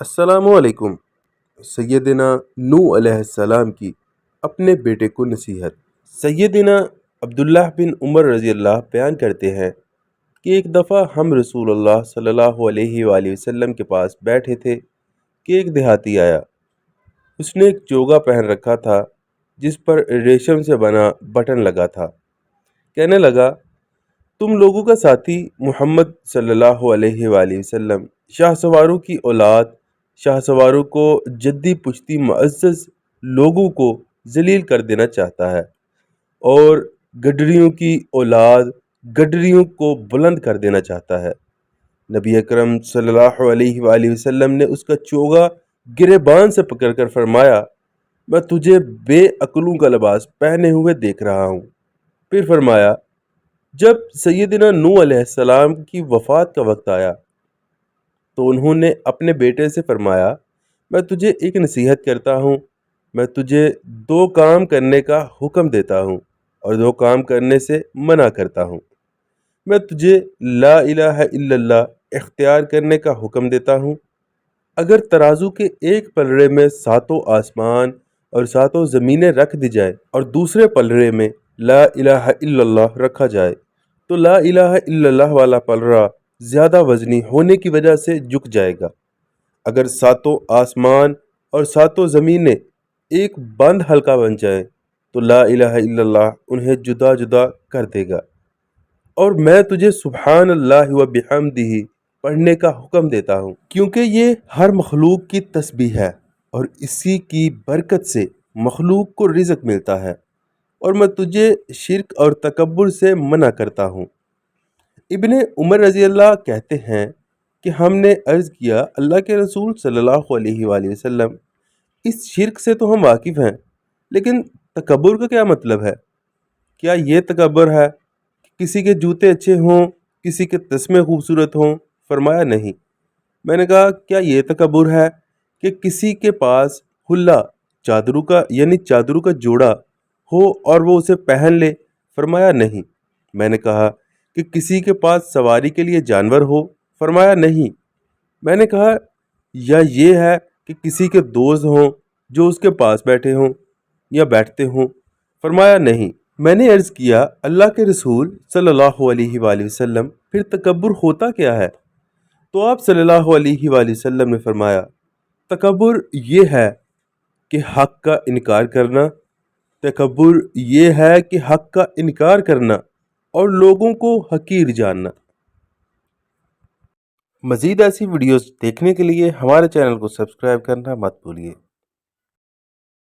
السلام علیکم۔ سیدنا نوح علیہ السلام کی اپنے بیٹے کو نصیحت۔ سیدنا عبداللہ بن عمر رضی اللہ بیان کرتے ہیں کہ ایک دفعہ ہم رسول اللہ صلی اللہ علیہ وآلہ وسلم کے پاس بیٹھے تھے کہ ایک دیہاتی آیا۔ اس نے ایک چوگا پہن رکھا تھا جس پر ریشم سے بنا بٹن لگا تھا۔ کہنے لگا، تم لوگوں کا ساتھی محمد صلی اللہ علیہ وآلہ وسلم شاہ سواروں کی اولاد، شاہ سواروں کو جدی پشتی معزز لوگوں کو ذلیل کر دینا چاہتا ہے، اور گڈریوں کی اولاد گڈریوں کو بلند کر دینا چاہتا ہے۔ نبی اکرم صلی اللہ علیہ وآلہ وسلم نے اس کا چوگا گریبان سے پکڑ کر فرمایا، میں تجھے بے عقلوں کا لباس پہنے ہوئے دیکھ رہا ہوں۔ پھر فرمایا، جب سیدنا نوح علیہ السلام کی وفات کا وقت آیا تو انہوں نے اپنے بیٹے سے فرمایا، میں تجھے ایک نصیحت کرتا ہوں، میں تجھے 2 کام کرنے کا حکم دیتا ہوں اور 2 کام کرنے سے منع کرتا ہوں۔ میں تجھے لا الہ الا اللہ اختیار کرنے کا حکم دیتا ہوں۔ اگر ترازو کے ایک پلڑے میں 7 آسمان اور 7 زمینیں رکھ دی جائے اور دوسرے پلڑے میں لا الہ الا اللہ رکھا جائے تو لا الہ الا اللہ والا پلڑا زیادہ وزنی ہونے کی وجہ سے جھک جائے گا۔ اگر 7 آسمان اور 7 زمینیں ایک بند حلقہ بن جائیں تو لا الہ الا اللہ انہیں جدا جدا کر دے گا۔ اور میں تجھے سبحان اللہ و بحمدہ پڑھنے کا حکم دیتا ہوں، کیونکہ یہ ہر مخلوق کی تسبیح ہے اور اسی کی برکت سے مخلوق کو رزق ملتا ہے، اور میں تجھے شرک اور تکبر سے منع کرتا ہوں۔ ابن عمر رضی اللہ کہتے ہیں کہ ہم نے عرض کیا، اللہ کے رسول صلی اللہ علیہ وآلہ وسلم، اس شرک سے تو ہم واقف ہیں، لیکن تکبر کا کیا مطلب ہے؟ کیا یہ تکبر ہے کہ کسی کے جوتے اچھے ہوں، کسی کے تسمے خوبصورت ہوں؟ فرمایا نہیں۔ میں نے کہا، کیا یہ تکبر ہے کہ کسی کے پاس حلہ چادروں کا یعنی چادروں کا جوڑا ہو اور وہ اسے پہن لے؟ فرمایا نہیں۔ میں نے کہا کہ کسی کے پاس سواری کے لیے جانور ہو؟ فرمایا نہیں۔ میں نے کہا، یا یہ ہے کہ کسی کے دوست ہوں جو اس کے پاس بیٹھے ہوں یا بیٹھتے ہوں؟ فرمایا نہیں۔ میں نے عرض کیا، اللہ کے رسول صلی اللہ علیہ وآلہ وسلم، پھر تکبر ہوتا کیا ہے؟ تو آپ صلی اللہ علیہ وآلہ وسلم نے فرمایا، تکبر یہ ہے کہ حق کا انکار کرنا، تکبر یہ ہے کہ حق کا انکار کرنا اور لوگوں کو حقیر جاننا۔ مزید ایسی ویڈیوز دیکھنے کے لیے ہمارے چینل کو سبسکرائب کرنا مت بھولیے۔